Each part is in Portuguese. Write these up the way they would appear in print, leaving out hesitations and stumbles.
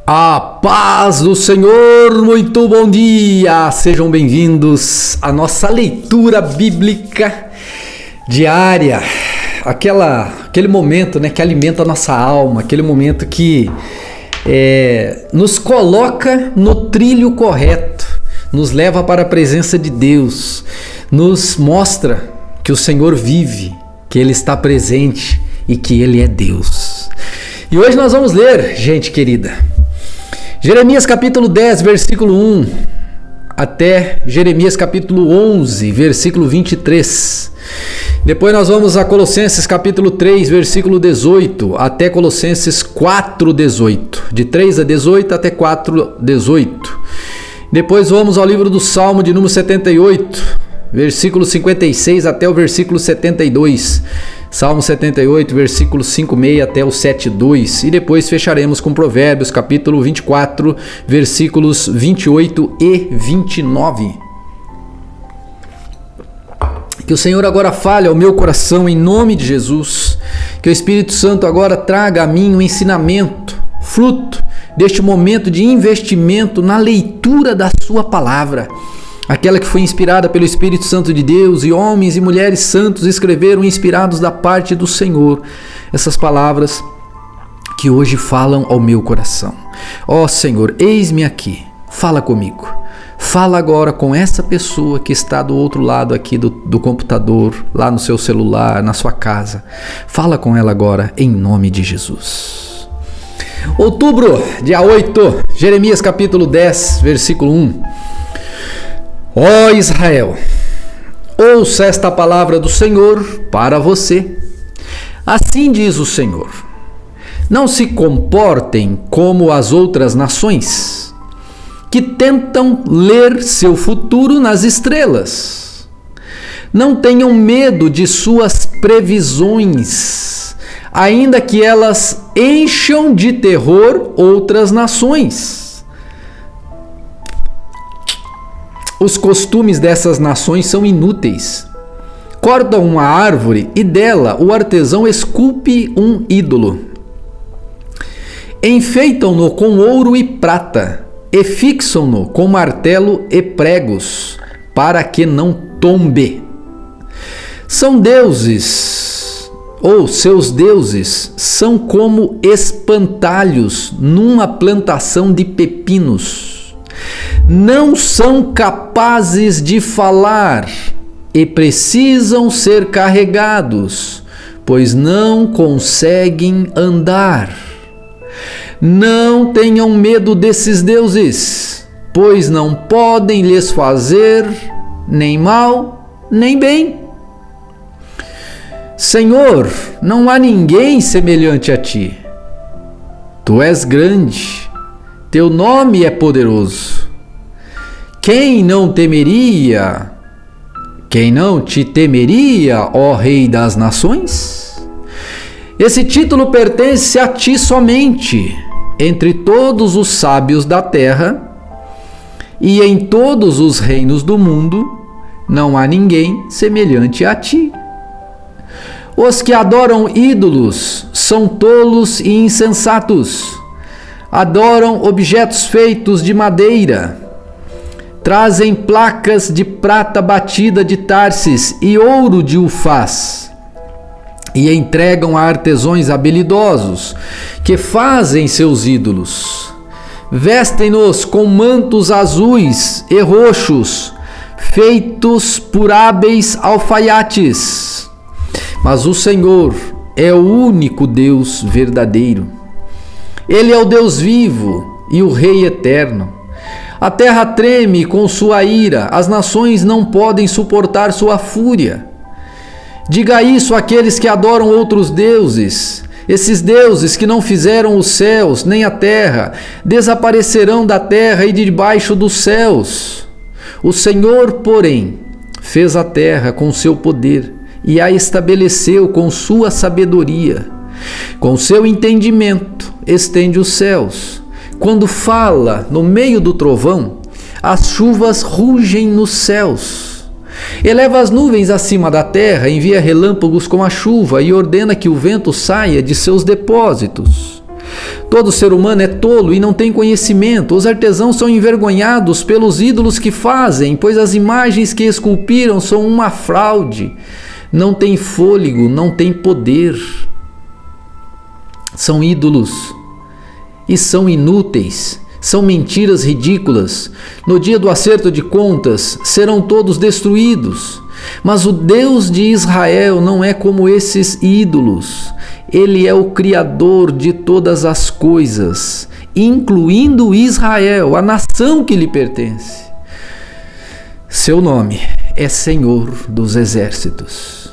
A paz do Senhor, muito bom dia! Sejam bem-vindos à leitura bíblica diária, aquele momento, que alimenta a nossa alma, aquele momento que nos coloca no trilho correto, nos leva para a presença de Deus, nos mostra que o Senhor vive, que Ele está presente e que Ele é Deus. E hoje nós vamos ler, gente querida, Jeremias capítulo 10, versículo 1 até Jeremias capítulo 11, versículo 23. Depois nós vamos a Colossenses capítulo 3, versículo 18 até Colossenses 4, 18. De 3 a 18 até 4, 18. Depois vamos ao livro do Salmo de número 78, versículo 56 até o versículo 72. Salmo 78, versículo 5,6 até o 7,2. E depois fecharemos com Provérbios, capítulo 24, versículos 28 e 29. Que o Senhor agora fale ao meu coração em nome de Jesus. Que o Espírito Santo agora traga a mim um ensinamento, fruto deste momento de investimento na leitura da sua palavra. Aquela que foi inspirada pelo Espírito Santo de Deus, e homens e mulheres santos escreveram inspirados da parte do Senhor essas palavras que hoje falam ao meu coração. Ó Senhor, eis-me aqui, fala comigo. Fala agora com essa pessoa que está do outro lado aqui do computador, lá no seu celular, na sua casa. Fala com ela agora em nome de Jesus. Outubro, dia 8, Jeremias capítulo 10, versículo 1. Ó Israel, ouça esta palavra do Senhor para você. Assim diz o Senhor: não se comportem como as outras nações, que tentam ler seu futuro nas estrelas. Não tenham medo de suas previsões, ainda que elas encham de terror outras nações. Os costumes dessas nações são inúteis. Cortam uma árvore e dela o artesão esculpe um ídolo. Enfeitam-no com ouro e prata e fixam-no com martelo e pregos, para que não tombe. São deuses, ou seus deuses, são como espantalhos numa plantação de pepinos. Não são capazes de falar e precisam ser carregados, pois não conseguem andar. Não tenham medo desses deuses, pois não podem lhes fazer nem mal nem bem. Senhor, não há ninguém semelhante a ti. Tu és grande, teu nome é poderoso. Quem não te temeria, ó Rei das Nações? Esse título pertence a ti somente, entre todos os sábios da terra, e em todos os reinos do mundo não há ninguém semelhante a ti. Os que adoram ídolos são tolos e insensatos. Adoram objetos feitos de madeira. Trazem placas de prata batida de Tarsis e ouro de Ufaz, e entregam a artesãos habilidosos, que fazem seus ídolos. Vestem-nos com mantos azuis e roxos, feitos por hábeis alfaiates. Mas o Senhor é o único Deus verdadeiro. Ele é o Deus vivo e o Rei eterno. A terra treme com sua ira, as nações não podem suportar sua fúria. Diga isso àqueles que adoram outros deuses. Esses deuses que não fizeram os céus nem a terra, desaparecerão da terra e debaixo dos céus. O Senhor, porém, fez a terra com seu poder e a estabeleceu com sua sabedoria. Com seu entendimento, estende os céus. Quando fala no meio do trovão, as chuvas rugem nos céus. Eleva as nuvens acima da terra, envia relâmpagos com a chuva e ordena que o vento saia de seus depósitos. Todo ser humano é tolo e não tem conhecimento. Os artesãos são envergonhados pelos ídolos que fazem, pois as imagens que esculpiram são uma fraude. Não tem fôlego, não tem poder. São ídolos e são inúteis. São mentiras ridículas. No dia do acerto de contas, serão todos destruídos. Mas o Deus de Israel não é como esses ídolos. Ele é o Criador de todas as coisas, incluindo Israel, a nação que lhe pertence. Seu nome é Senhor dos Exércitos.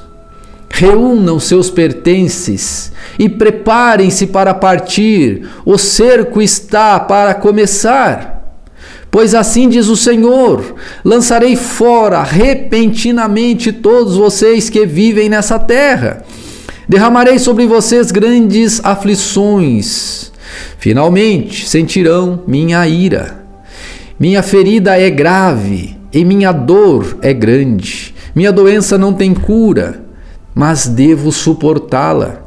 Reúnam seus pertences e preparem-se para partir. O cerco está para começar. Pois assim diz o Senhor: lançarei fora repentinamente todos vocês que vivem nessa terra. Derramarei sobre vocês grandes aflições. Finalmente sentirão minha ira. Minha ferida é grave e minha dor é grande. Minha doença não tem cura, mas devo suportá-la.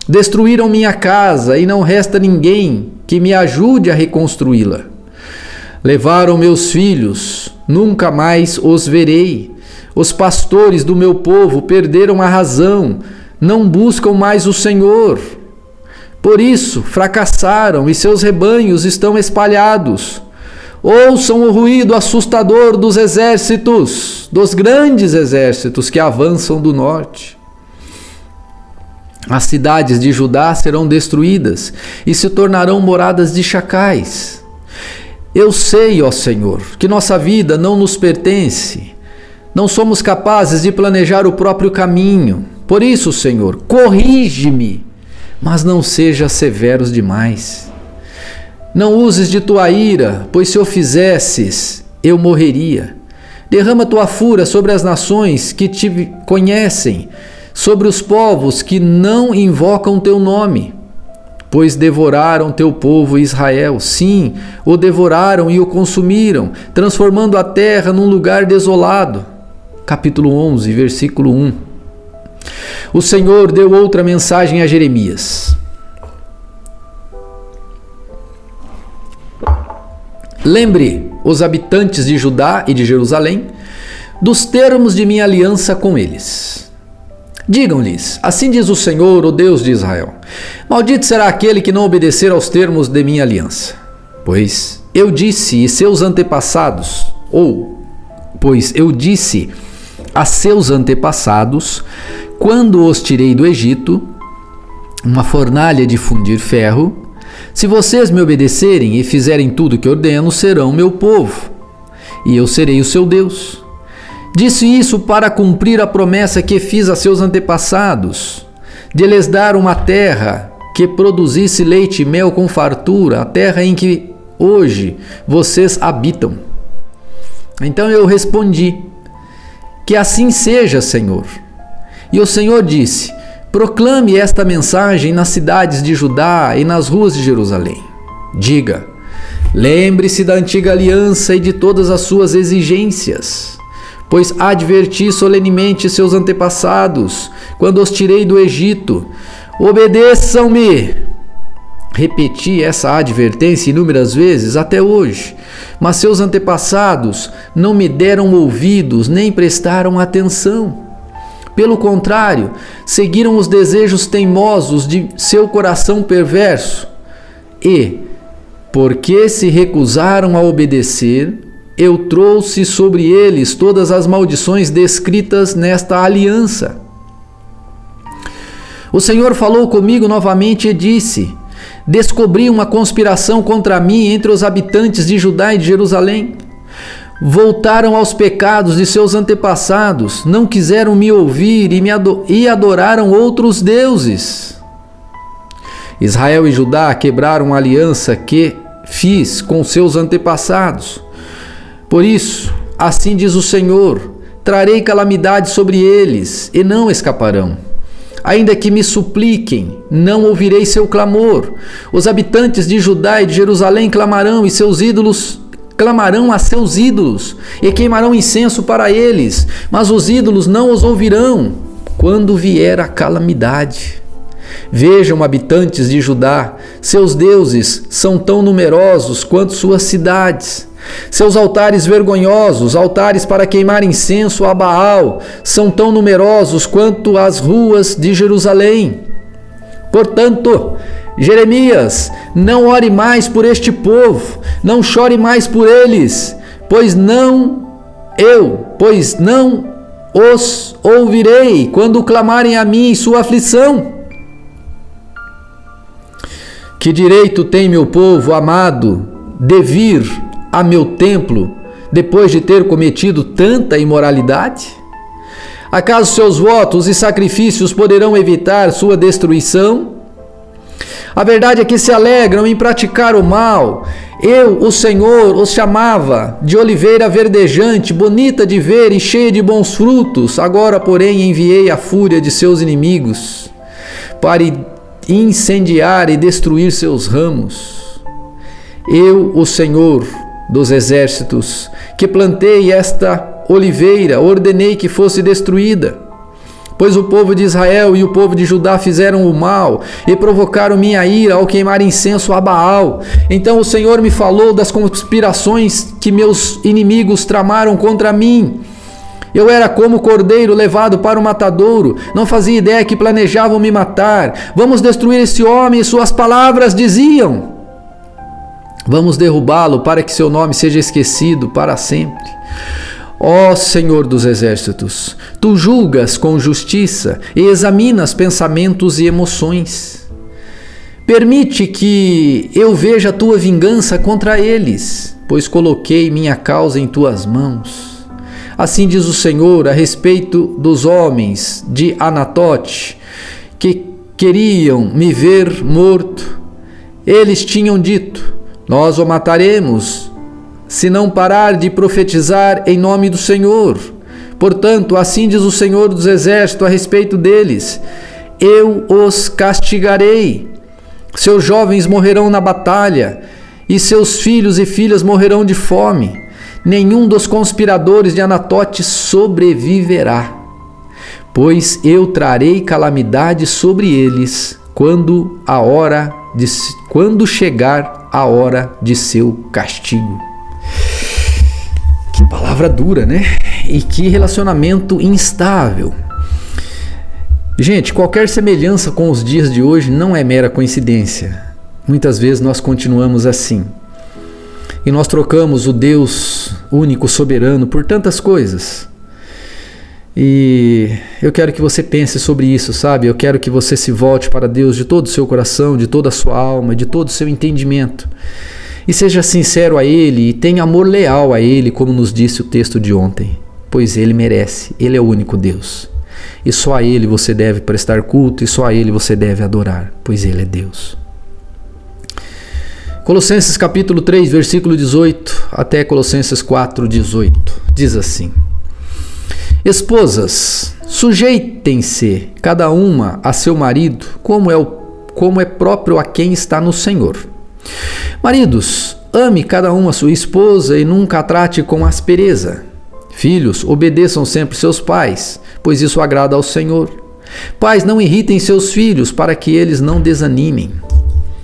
Destruíram minha casa e não resta ninguém que me ajude a reconstruí-la. Levaram meus filhos, nunca mais os verei. Os pastores do meu povo perderam a razão, não buscam mais o Senhor. Por isso, fracassaram e seus rebanhos estão espalhados. Ouçam o ruído assustador dos exércitos, dos grandes exércitos que avançam do norte. As cidades de Judá serão destruídas e se tornarão moradas de chacais. Eu sei, ó Senhor, que nossa vida não nos pertence. Não somos capazes de planejar o próprio caminho. Por isso, Senhor, corrige-me, mas não seja severos demais. Não uses de tua ira, pois se o fizesses, eu morreria. Derrama tua fúria sobre as nações que te conhecem, sobre os povos que não invocam teu nome. Pois devoraram teu povo Israel, sim, o devoraram e o consumiram, transformando a terra num lugar desolado. Capítulo 11, versículo 1. O Senhor deu outra mensagem a Jeremias. Lembre os habitantes de Judá e de Jerusalém dos termos de minha aliança com eles. Digam-lhes: assim diz o Senhor, o Deus de Israel: maldito será aquele que não obedecer aos termos de minha aliança. Pois eu disse a seus antepassados, quando os tirei do Egito, uma fornalha de fundir ferro: se vocês me obedecerem e fizerem tudo o que ordeno, serão meu povo, e eu serei o seu Deus. Disse isso para cumprir a promessa que fiz a seus antepassados, de lhes dar uma terra que produzisse leite e mel com fartura, a terra em que hoje vocês habitam. Então eu respondi: que assim seja, Senhor. E o Senhor disse: proclame esta mensagem nas cidades de Judá e nas ruas de Jerusalém. Diga: lembre-se da antiga aliança e de todas as suas exigências, pois adverti solenemente seus antepassados quando os tirei do Egito. Obedeçam-me. Repeti essa advertência inúmeras vezes até hoje, mas seus antepassados não me deram ouvidos nem prestaram atenção. Pelo contrário, seguiram os desejos teimosos de seu coração perverso. E, porque se recusaram a obedecer, eu trouxe sobre eles todas as maldições descritas nesta aliança. O Senhor falou comigo novamente e disse: descobri uma conspiração contra mim entre os habitantes de Judá e de Jerusalém. Voltaram aos pecados de seus antepassados, não quiseram me ouvir e adoraram outros deuses. Israel e Judá quebraram a aliança que fiz com seus antepassados. Por isso, assim diz o Senhor: trarei calamidade sobre eles e não escaparão. Ainda que me supliquem, não ouvirei seu clamor. Os habitantes de Judá e de Jerusalém clamarão, e seus ídolos clamarão a seus ídolos, e queimarão incenso para eles, mas os ídolos não os ouvirão quando vier a calamidade. Vejam, habitantes de Judá, seus deuses são tão numerosos quanto suas cidades. Seus altares vergonhosos, altares para queimar incenso a Baal, são tão numerosos quanto as ruas de Jerusalém. Portanto, Jeremias, não ore mais por este povo, não chore mais por eles, pois não os ouvirei quando clamarem a mim em sua aflição. Que direito tem meu povo amado de vir a meu templo depois de ter cometido tanta imoralidade? Acaso seus votos e sacrifícios poderão evitar sua destruição? A verdade é que se alegram em praticar o mal. Eu, o Senhor, os chamava de oliveira verdejante, bonita de ver e cheia de bons frutos. Agora, porém, enviei a fúria de seus inimigos para incendiar e destruir seus ramos. Eu, o Senhor dos exércitos, que plantei esta oliveira, ordenei que fosse destruída. Pois o povo de Israel e o povo de Judá fizeram o mal e provocaram minha ira ao queimar incenso a Baal. Então o Senhor me falou das conspirações que meus inimigos tramaram contra mim. Eu era como cordeiro levado para o matadouro, não fazia ideia que planejavam me matar. Vamos destruir esse homem, e suas palavras diziam. Vamos derrubá-lo para que seu nome seja esquecido para sempre. Ó Senhor dos exércitos, tu julgas com justiça e examinas pensamentos e emoções. Permite que eu veja a tua vingança contra eles, pois coloquei minha causa em tuas mãos. Assim diz o Senhor a respeito dos homens de Anatote, que queriam me ver morto. Eles tinham dito: nós o mataremos, se não parar de profetizar em nome do Senhor. Portanto, assim diz o Senhor dos Exércitos a respeito deles: eu os castigarei. Seus jovens morrerão na batalha, e seus filhos e filhas morrerão de fome. Nenhum dos conspiradores de Anatote sobreviverá, pois eu trarei calamidade sobre eles quando chegar a hora de seu castigo. Que palavra dura, né? E que relacionamento instável. Gente, qualquer semelhança com os dias de hoje não é mera coincidência. Muitas vezes nós continuamos assim. E nós trocamos o Deus único, soberano, por tantas coisas. E eu quero que você pense sobre isso, sabe? Eu quero que você se volte para Deus de todo o seu coração, de toda a sua alma, de todo o seu entendimento. E seja sincero a Ele e tenha amor leal a Ele, como nos disse o texto de ontem. Pois Ele merece, Ele é o único Deus. E só a Ele você deve prestar culto e só a Ele você deve adorar, pois Ele é Deus. Colossenses capítulo 3, versículo 18 até Colossenses 4, 18. Diz assim: esposas, sujeitem-se cada uma a seu marido, como é próprio a quem está no Senhor. Maridos, ame cada um a sua esposa e nunca a trate com aspereza. Filhos, obedeçam sempre seus pais, pois isso agrada ao Senhor. Pais, não irritem seus filhos para que eles não desanimem.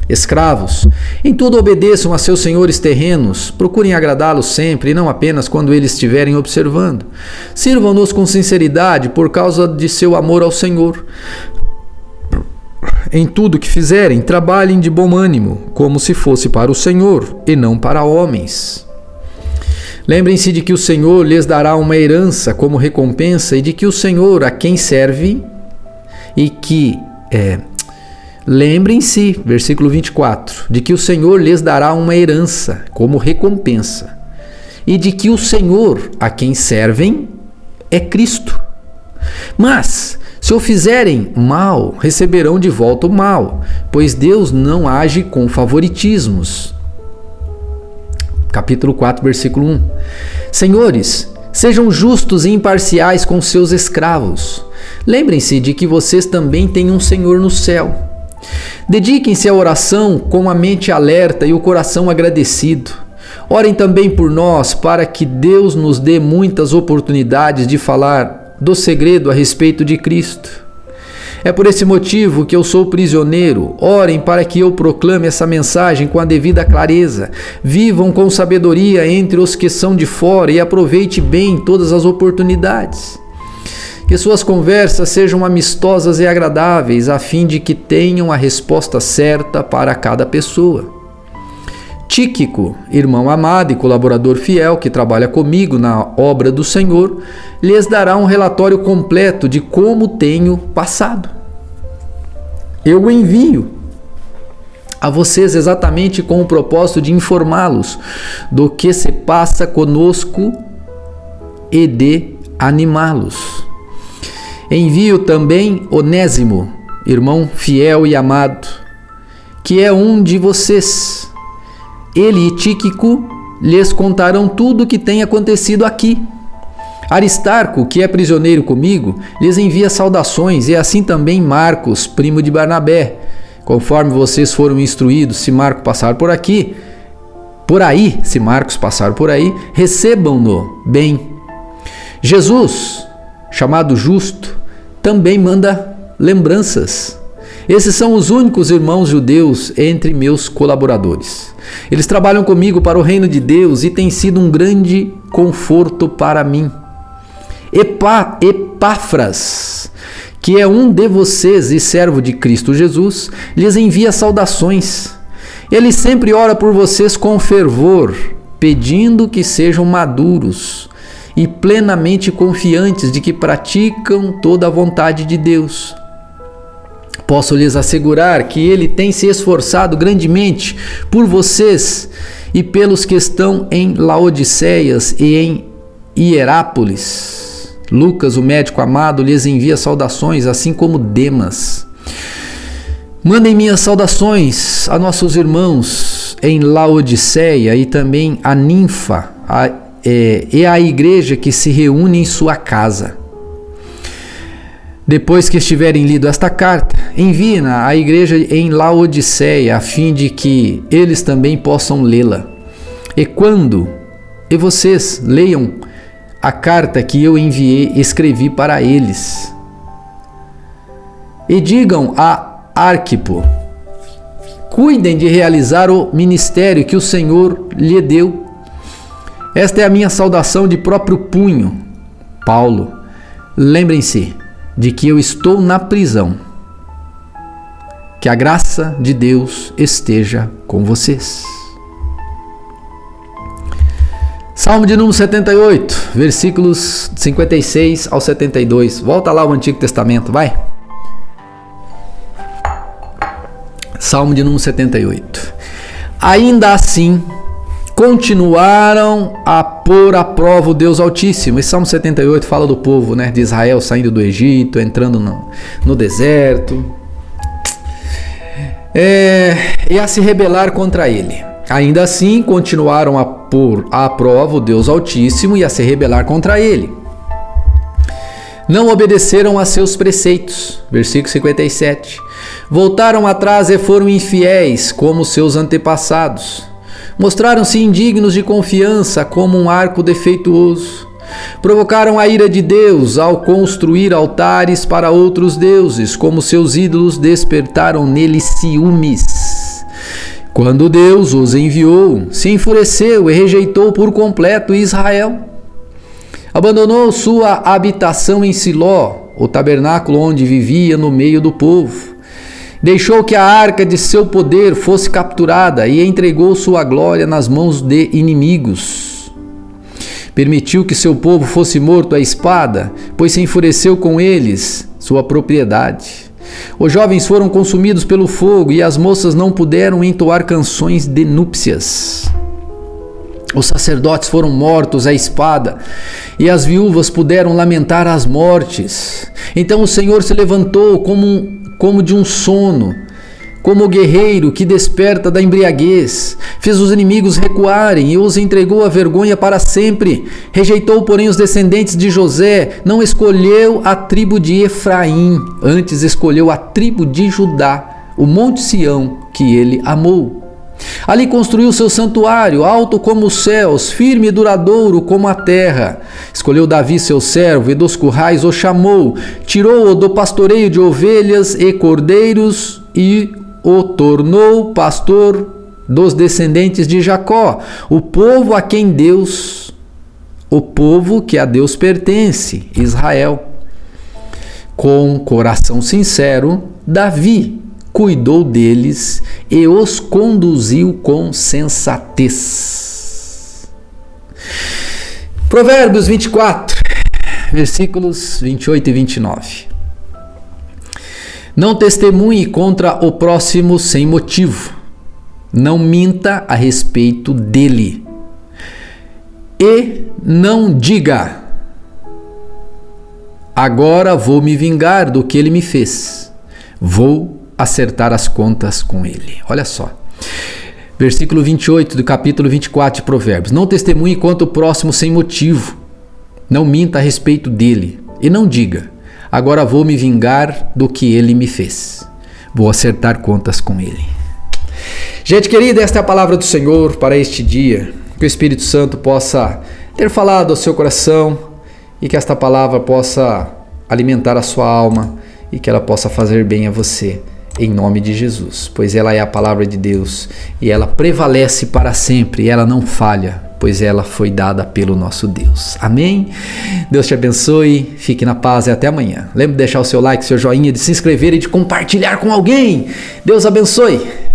Escravos, em tudo obedeçam a seus senhores terrenos, procurem agradá-los sempre e não apenas quando eles estiverem observando. Sirvam-nos com sinceridade por causa de seu amor ao Senhor. Em tudo que fizerem, trabalhem de bom ânimo, como se fosse para o Senhor e não para homens. Lembrem-se de que o Senhor lhes dará uma herança como recompensa e de que o Senhor a quem serve Lembrem-se, versículo 24, de que o Senhor lhes dará uma herança como recompensa e de que o Senhor a quem servem é Cristo. Mas, se o fizerem mal, receberão de volta o mal, pois Deus não age com favoritismos. Capítulo 4, versículo 1. Senhores, sejam justos e imparciais com seus escravos. Lembrem-se de que vocês também têm um Senhor no céu. Dediquem-se à oração com a mente alerta e o coração agradecido. Orem também por nós, para que Deus nos dê muitas oportunidades de falar do segredo a respeito de Cristo. É por esse motivo que eu sou prisioneiro. Orem para que eu proclame essa mensagem com a devida clareza. Vivam com sabedoria entre os que são de fora e aproveite bem todas as oportunidades. Que suas conversas sejam amistosas e agradáveis, a fim de que tenham a resposta certa para cada pessoa. Tíquico, irmão amado e colaborador fiel que trabalha comigo na obra do Senhor, lhes dará um relatório completo de como tenho passado. Eu o envio a vocês exatamente com o propósito de informá-los do que se passa conosco e de animá-los. Envio também Onésimo, irmão fiel e amado, que é um de vocês. Ele e Tíquico lhes contarão tudo o que tem acontecido aqui. Aristarco, que é prisioneiro comigo, lhes envia saudações, e assim também Marcos, primo de Barnabé. Conforme vocês foram instruídos, se Marcos passar por aí, recebam-no bem. Jesus, chamado Justo, também manda lembranças. Esses são os únicos irmãos judeus entre meus colaboradores. Eles trabalham comigo para o reino de Deus e têm sido um grande conforto para mim. Epáfras, que é um de vocês e servo de Cristo Jesus, lhes envia saudações. Ele sempre ora por vocês com fervor, pedindo que sejam maduros e plenamente confiantes de que praticam toda a vontade de Deus. Posso lhes assegurar que ele tem se esforçado grandemente por vocês e pelos que estão em Laodiceias e em Hierápolis. Lucas, o médico amado, lhes envia saudações, assim como Demas. Mandem minhas saudações a nossos irmãos em Laodiceia e também a Ninfa e a igreja que se reúne em sua casa. Depois que estiverem lido esta carta, enviem-na à igreja em Laodiceia, a fim de que eles também possam lê-la. E vocês leiam a carta que eu escrevi para eles. E digam a Arquipo: cuidem de realizar o ministério que o Senhor lhe deu. Esta é a minha saudação de próprio punho. Paulo. Lembrem-se de que eu estou na prisão. Que a graça de Deus esteja com vocês. Salmo de número 78, versículos 56 ao 72. Volta lá ao Antigo Testamento, vai. Salmo de número 78. Ainda assim, continuaram a pôr à prova o Deus Altíssimo. Esse Salmo 78 fala do povo, de Israel saindo do Egito, entrando no deserto, e a se rebelar contra ele. Ainda assim, continuaram a pôr à prova o Deus Altíssimo e a se rebelar contra ele. Não obedeceram a seus preceitos. Versículo 57. Voltaram atrás e foram infiéis, como seus antepassados. Mostraram-se indignos de confiança, como um arco defeituoso. Provocaram a ira de Deus ao construir altares para outros deuses, como seus ídolos despertaram neles ciúmes. Quando Deus os enviou, se enfureceu e rejeitou por completo Israel. Abandonou sua habitação em Siló, o tabernáculo onde vivia no meio do povo. Deixou que a arca de seu poder fosse capturada e entregou sua glória nas mãos de inimigos. Permitiu que seu povo fosse morto à espada, pois se enfureceu com eles, sua propriedade. Os jovens foram consumidos pelo fogo e as moças não puderam entoar canções de núpcias. Os sacerdotes foram mortos à espada e as viúvas puderam lamentar as mortes. Então o Senhor se levantou como de um sono, como o guerreiro que desperta da embriaguez. Fez os inimigos recuarem e os entregou à vergonha para sempre. Rejeitou, porém, os descendentes de José. Não escolheu a tribo de Efraim, antes escolheu a tribo de Judá, o monte Sião que ele amou. Ali construiu seu santuário, alto como os céus, firme e duradouro como a terra. Escolheu Davi seu servo, e dos currais o chamou, tirou-o do pastoreio de ovelhas e cordeiros, e o tornou pastor dos descendentes de Jacó, o povo a quem Deus, o povo que a Deus pertence, Israel. Com coração sincero, Davi cuidou deles e os conduziu com sensatez. Provérbios 24, versículos 28 e 29. Não testemunhe contra o próximo sem motivo. Não minta a respeito dele. E não diga: agora vou me vingar do que ele me fez. Vou acertar as contas com ele. Olha só. Versículo 28 do capítulo 24 de Provérbios. Não testemunhe contra o próximo sem motivo. Não minta a respeito dele. E não diga: agora vou me vingar do que ele me fez. Vou acertar contas com ele. Gente querida, esta é a palavra do Senhor para este dia. Que o Espírito Santo possa ter falado ao seu coração e que esta palavra possa alimentar a sua alma e que ela possa fazer bem a você, em nome de Jesus. Pois ela é a palavra de Deus e ela prevalece para sempre e ela não falha, pois ela foi dada pelo nosso Deus. Amém? Deus te abençoe, fique na paz e até amanhã. Lembre de deixar o seu like, seu joinha, de se inscrever e de compartilhar com alguém. Deus abençoe.